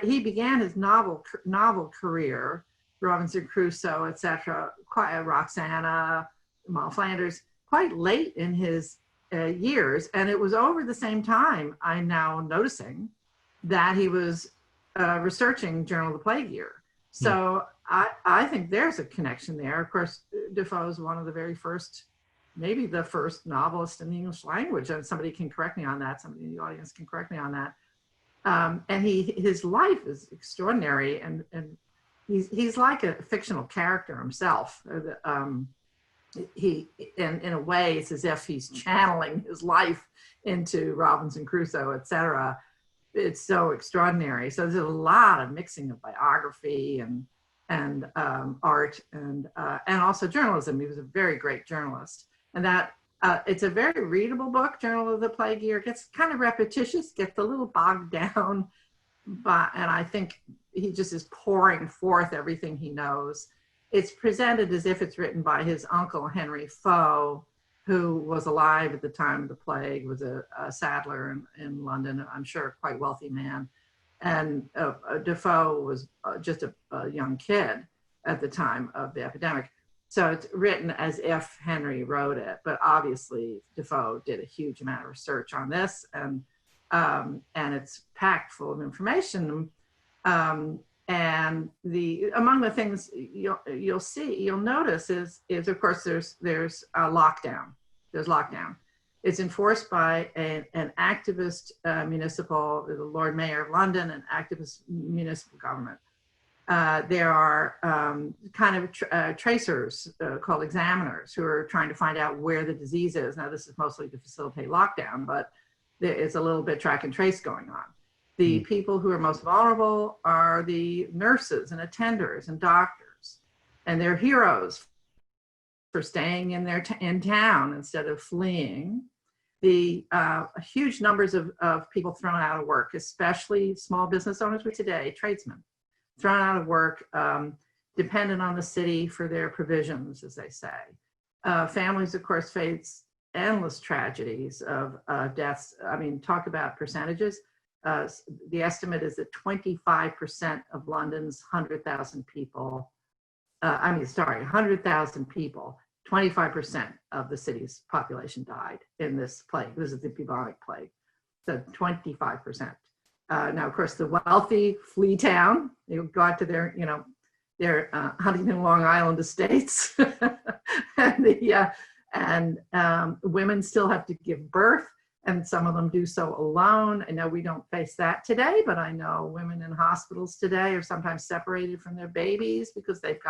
D: he began his novel career, Robinson Crusoe, etc., Roxana, Mal Flanders, quite late in his years. And it was over the same time, I'm now noticing, that he was researching Journal of the Plague Year. So I think there's a connection there. Of course, Defoe is one of the very first, maybe the first novelist in the English language, and somebody can correct me on that, somebody in the audience can correct me on that. And his life is extraordinary, and he's like a fictional character himself. He, in a way, it's as if he's channeling his life into Robinson Crusoe, etc. It's so extraordinary. So there's a lot of mixing of biography and art and also journalism. He was a very great journalist, and that it's a very readable book. Journal of the Plague Year gets kind of repetitious, gets a little bogged down and I think he just is pouring forth everything he knows. It's presented as if it's written by his uncle, Henry Foe, who was alive at the time of the plague, was a saddler in London, I'm sure a quite wealthy man. And Defoe was just a young kid at the time of the epidemic. So it's written as if Henry wrote it, but obviously Defoe did a huge amount of research on this, and it's packed full of information. And among the things you'll notice is of course there's a lockdown. There's lockdown. It's enforced by an activist municipal, the Lord Mayor of London, an activist municipal government. There are kind of tracers called examiners who are trying to find out where the disease is. Now, this is mostly to facilitate lockdown, but there is a little bit track and trace going on. The people who are most vulnerable are the nurses and attenders and doctors, and they're heroes for staying in town instead of fleeing. The huge numbers of people thrown out of work, especially small business owners today, tradesmen, thrown out of work, dependent on the city for their provisions, as they say. Families, of course, face endless tragedies of deaths. I mean, talk about percentages. The estimate is that 25% of London's 100,000 people, 100,000 people, 25% of the city's population died in this plague. This is the bubonic plague. So 25%. Now, of course, the wealthy flee town. They go out to their Huntington, Long Island estates, and women still have to give birth, and some of them do so alone. I know we don't face that today, but I know women in hospitals today are sometimes separated from their babies because they've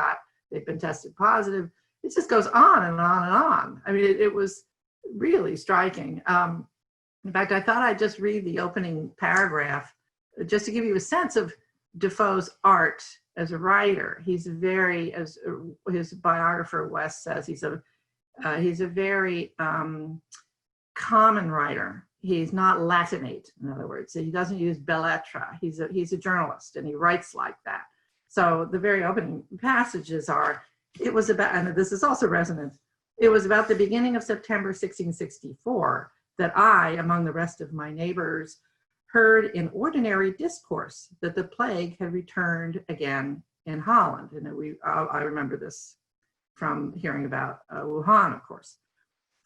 D: been tested positive. It just goes on and on and on. I mean, it was really striking. In fact, I thought I'd just read the opening paragraph just to give you a sense of Defoe's art as a writer. He's very, as his biographer West says, he's a very common writer. He's not Latinate, in other words. He doesn't use belles lettres. He's a journalist, and he writes like that. So the very opening passages are, it was about, and this is also resonant, it was about the beginning of September 1664 that I, among the rest of my neighbors, heard in ordinary discourse that the plague had returned again in Holland. And I remember this from hearing about Wuhan, of course.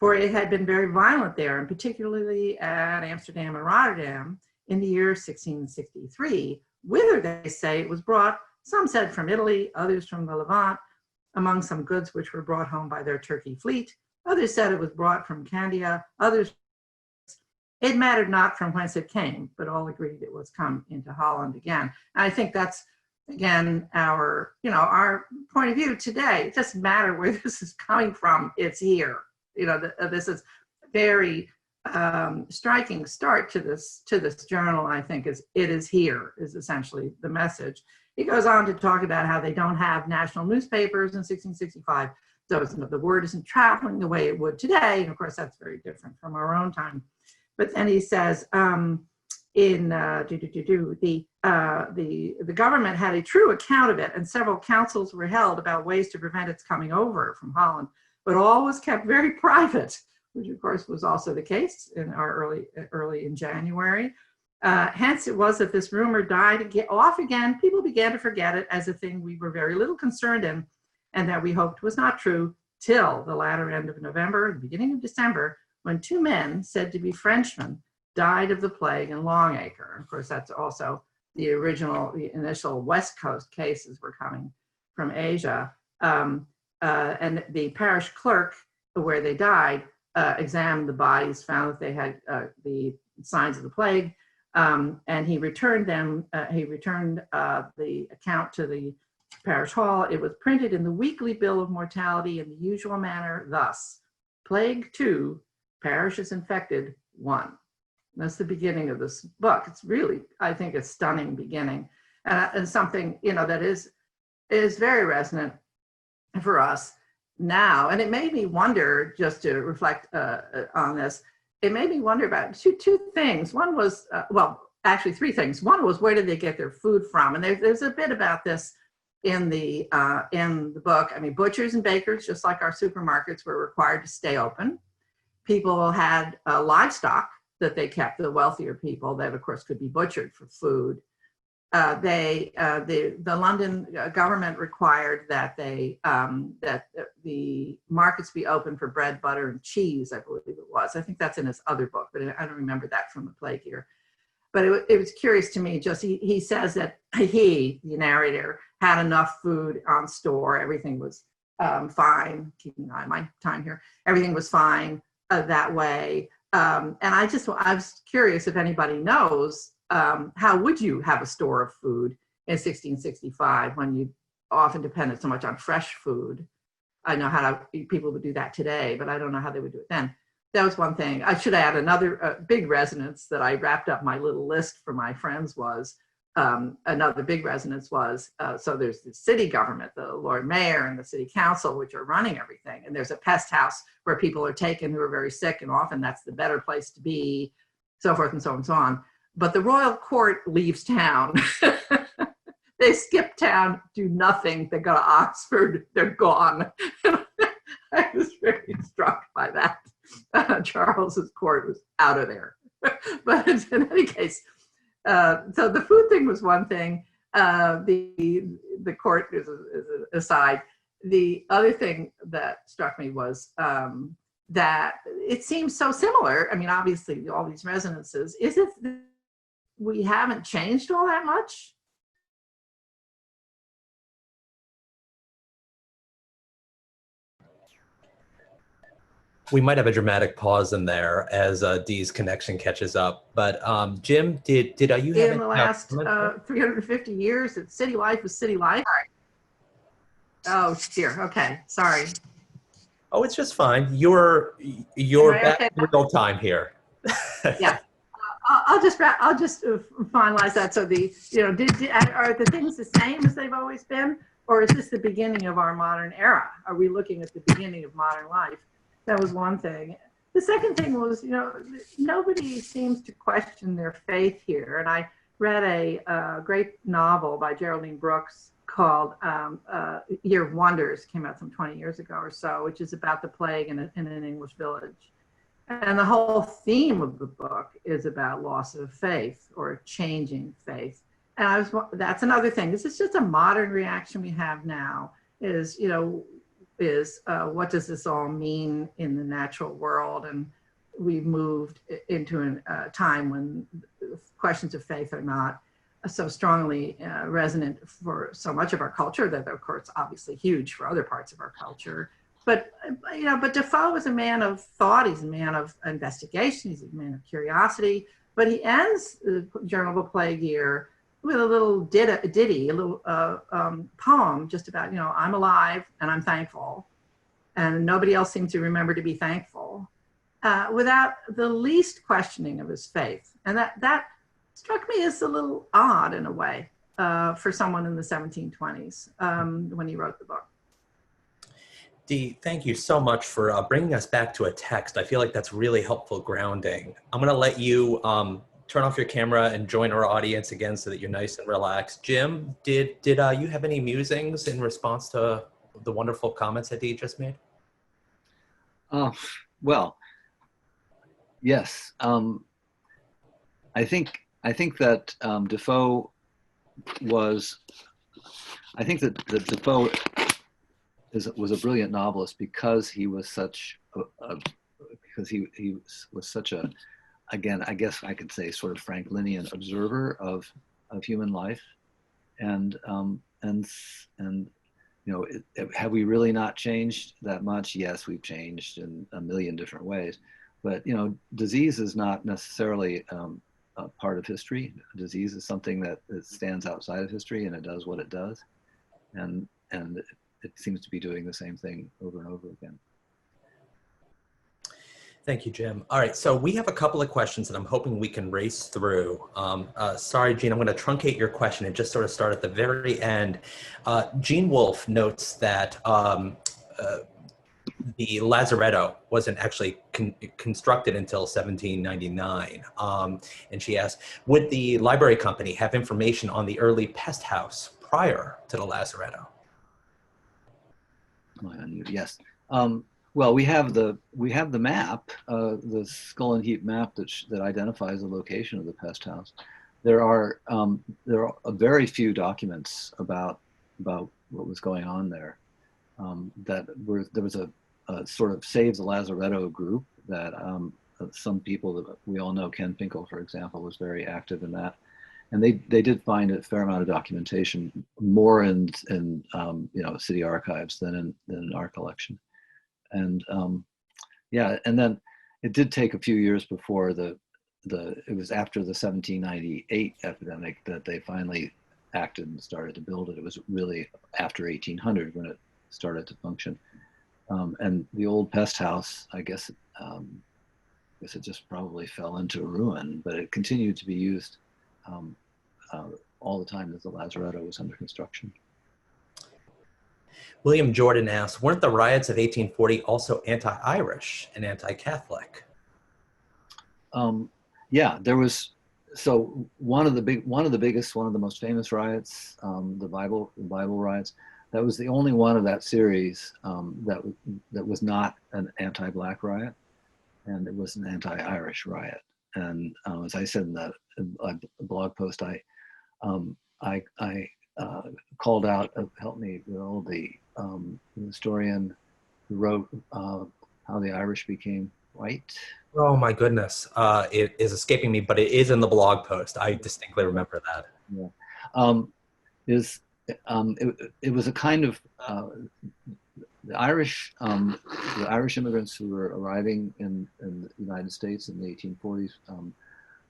D: For it had been very violent there, and particularly at Amsterdam and Rotterdam in the year 1663, whither they say it was brought, some said from Italy, others from the Levant, among some goods which were brought home by their Turkey fleet. Others said it was brought from Candia, others, it mattered not from whence it came, but all agreed it was come into Holland again. And I think that's, again, our point of view today. It doesn't matter where this is coming from, it's here. This is very striking start to this journal, I think, is it is here, is essentially the message. He goes on to talk about how they don't have national newspapers in 1665, so the word isn't traveling the way it would today, and of course that's very different from our own time. But then he says, the government had a true account of it, and several councils were held about ways to prevent its coming over from Holland, but all was kept very private, which of course was also the case in our early in January. Hence it was that this rumor died off again. People began to forget it as a thing we were very little concerned in, and that we hoped was not true till the latter end of November, the beginning of December, when 2 men said to be Frenchmen died of the plague in Longacre. Of course, that's also the initial West Coast cases were coming from Asia. And the parish clerk where they died examined the bodies, found that they had the signs of the plague, and he returned them. He returned the account to the parish hall. It was printed in the weekly bill of mortality in the usual manner, thus: plague 2, parishes infected 1. That's the beginning of this book. It's really, I think, a stunning beginning, and something that is very resonant for us now. And it made me wonder, just to reflect on this, it made me wonder about two things. One was, actually three things. One was, where did they get their food from? And there's a bit about this in the book. I mean, butchers and bakers, just like our supermarkets, were required to stay open. People had livestock that they kept, the wealthier people, that of course could be butchered for food. The London government required that the markets be open for bread, butter, and cheese, I believe it was. I think that's in his other book, but I don't remember that from the plague year. But it was curious to me, just he says that he, the narrator, had enough food on store. Everything was fine, keeping an eye on my time here. Everything was fine that way. And I was curious if anybody knows, how would you have a store of food in 1665 when you often depended so much on fresh food? I know how people would do that today, but I don't know how they would do it then. That was one thing. I should add another big resonance that I wrapped up my little list for my friends was, another big resonance was, so there's the city government, the Lord Mayor and the city council, which are running everything. And there's a pest house where people are taken who are very sick, and often that's the better place to be, so forth and so on and so on. But the royal court leaves town. They skip town, do nothing. They go to Oxford, they're gone. I was very struck by that. Charles's court was out of there. But in any case, so the food thing was one thing. The court is an aside. The other thing that struck me was that it seems so similar. I mean, obviously, all these resonances. Is it we haven't changed all that much?
B: We might have a dramatic pause in there as Dee's connection catches up. But Jim, did you have
D: in the last 350 years that city life was city life? Oh dear. Okay, sorry.
B: Oh, it's just fine. You're back in real time here.
D: Yeah. I'll just finalize that. So are the things the same as they've always been, or is this the beginning of our modern era? Are we looking at the beginning of modern life? That was one thing. The second thing was, nobody seems to question their faith here. And I read a great novel by Geraldine Brooks called Year of Wonders, came out some 20 years ago or so, which is about the plague in an English village. And the whole theme of the book is about loss of faith or changing faith. And that's another thing. This is just a modern reaction we have now is, what does this all mean in the natural world? And we've moved into a time when questions of faith are not so strongly resonant for so much of our culture that, of course, obviously huge for other parts of our culture. But Defoe is a man of thought. He's a man of investigation. He's a man of curiosity. But he ends the Journal of a Plague Year with a little ditty, a little poem just about, I'm alive and I'm thankful. And nobody else seems to remember to be thankful without the least questioning of his faith. And that struck me as a little odd in a way for someone in the 1720s when he wrote the book.
B: Dee, thank you so much for bringing us back to a text. I feel like that's really helpful grounding. I'm going to let you turn off your camera and join our audience again so that you're nice and relaxed. Jim, did you have any musings in response to the wonderful comments that Dee just made?
C: Well, yes. I think that Defoe was. I think that Defoe was a brilliant novelist because he was such because he was such a, again, I guess I could say sort of Franklinian observer of human life, and have we really not changed that much? Yes, we've changed in a million different ways, but disease is not necessarily a part of history. Disease is something that stands outside of history, and it does what it does, and it seems to be doing the same thing over and over again.
B: Thank you, Jim. All right, so we have a couple of questions that I'm hoping we can race through. Sorry, Jean, I'm going to truncate your question and just sort of start at the very end. Jean Wolfe notes that the lazaretto wasn't actually constructed until 1799. And she asked, would the library company have information on the early pest house prior to the lazaretto?
C: Yes. Well, we have the map, the skull and heap map that identifies the location of the pest house. There are very few documents about what was going on there. There was a sort of Save the Lazaretto group that some people that we all know, Ken Finkel, for example, was very active in that. And they did find a fair amount of documentation, more in city archives than in our collection. And yeah, and then it did take a few years before it was after the 1798 epidemic that they finally acted and started to build it. It was really after 1800 when it started to function. And the old pest house, I guess it just probably fell into ruin, but it continued to be used all the time as the lazaretto was under construction.
B: William Jordan asks, weren't the riots of 1840 also anti-Irish and anti-Catholic?
C: Yeah, there was. So one of the most famous riots, the Bible riots, that was the only one of that series that was not an anti-Black riot, and it was an anti-Irish riot. And as I said in the blog post, I called out, help me, Will, the historian who wrote How the Irish Became White.
B: Oh my goodness, it is escaping me, but it is in the blog post. I distinctly remember that.
C: Yeah, it was a kind of the Irish immigrants who were arriving in the United States in the 1840s,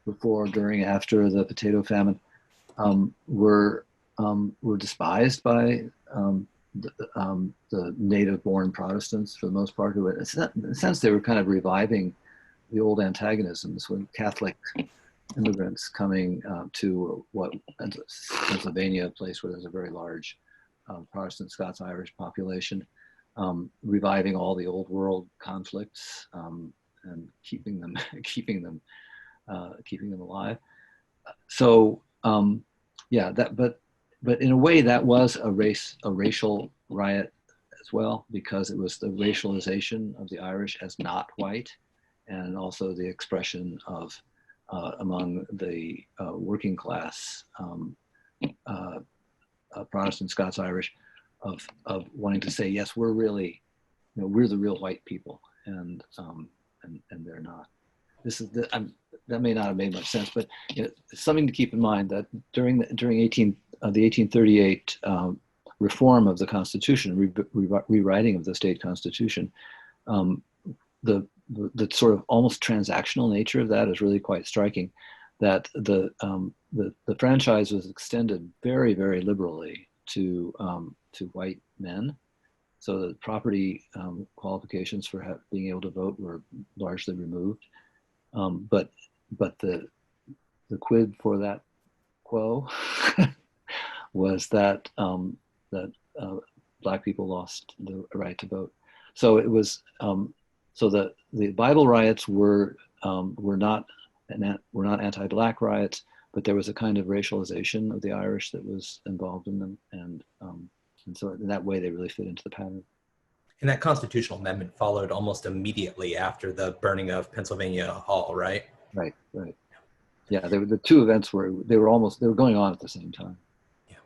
C: before, during, after the potato famine, were despised by the native-born Protestants for the most part. Who, in a sense, they were kind of reviving the old antagonisms when Catholic immigrants coming to Pennsylvania, a place where there's a very large Protestant Scots-Irish population, reviving all the old world conflicts and keeping them alive. So yeah, but in a way that was a racial riot as well, because it was the racialization of the Irish as not white, and also the expression of among the working class Protestant Scots-Irish of wanting to say, yes, we're really, we're the real white people, and they're not. That may not have made much sense, but it's something to keep in mind that during the 1838 reform of the Constitution, rewriting of the state constitution, the sort of almost transactional nature of that is really quite striking. That the franchise was extended very, very liberally to white men, so the property qualifications for being able to vote were largely removed. But the quid for that quo was that Black people lost the right to vote. So it was so the Bible riots were not anti-Black riots, but there was a kind of racialization of the Irish that was involved in them, and so in that way they really fit into the pattern.
B: And that constitutional amendment followed almost immediately after the burning of Pennsylvania Hall, right?
C: Right. Yeah, the two events were going on at the same time.
B: Yeah.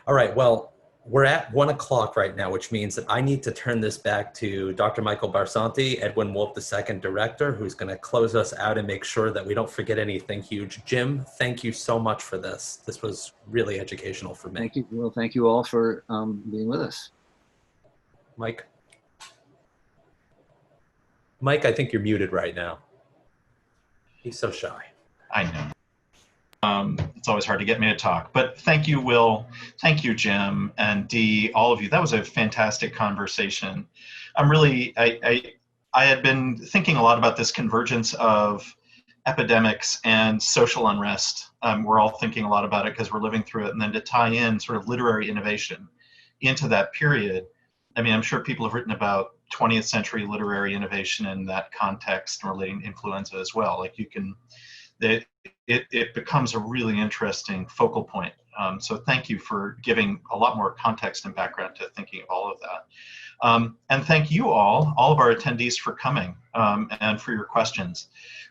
B: All right. Well, we're at 1 o'clock right now, which means that I need to turn this back to Dr. Michael Barsanti, Edwin Wolf II Director, who's going to close us out and make sure that we don't forget anything huge. Jim, thank you so much for this. This was really educational for me.
C: Thank you. Well, thank you all for being with us.
B: Mike? Mike, I think you're muted right now. He's so shy.
A: I know. It's always hard to get me to talk, but thank you, Will. Thank you, Jim and Dee, all of you. That was a fantastic conversation. I had been thinking a lot about this convergence of epidemics and social unrest. We're all thinking a lot about it because we're living through it, and then to tie in sort of literary innovation into that period. I mean, I'm sure people have written about 20th century literary innovation in that context relating to influenza as well. Like you can, it becomes a really interesting focal point. So thank you for giving a lot more context and background to thinking of all of that. And thank you all of our attendees for coming and for your questions.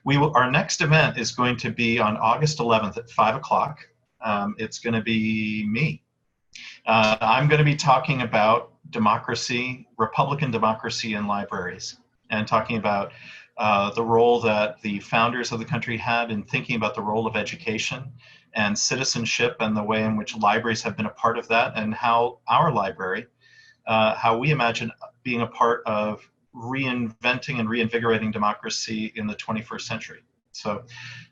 A: Our next event is going to be on August 11th at 5 o'clock. It's going to be me. I'm going to be talking about democracy, Republican democracy in libraries, and talking about the role that the founders of the country had in thinking about the role of education and citizenship and the way in which libraries have been a part of that, and how our library, how we imagine being a part of reinventing and reinvigorating democracy in the 21st century. So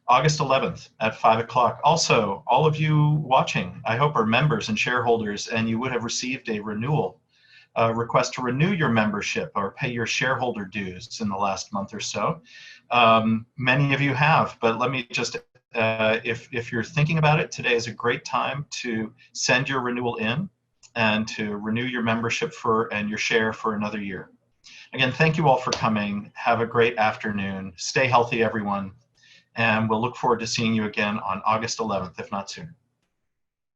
A: August 11th at 5 o'clock. Also, all of you watching, I hope are members and shareholders, and you would have received a renewal request to renew your membership or pay your shareholder dues in the last month or so. Many of you have, but let me just, if you're thinking about it, today is a great time to send your renewal in and to renew your membership and your share for another year. Again, thank you all for coming. Have a great afternoon. Stay healthy, everyone. And we'll look forward to seeing you again on August 11th, if not sooner.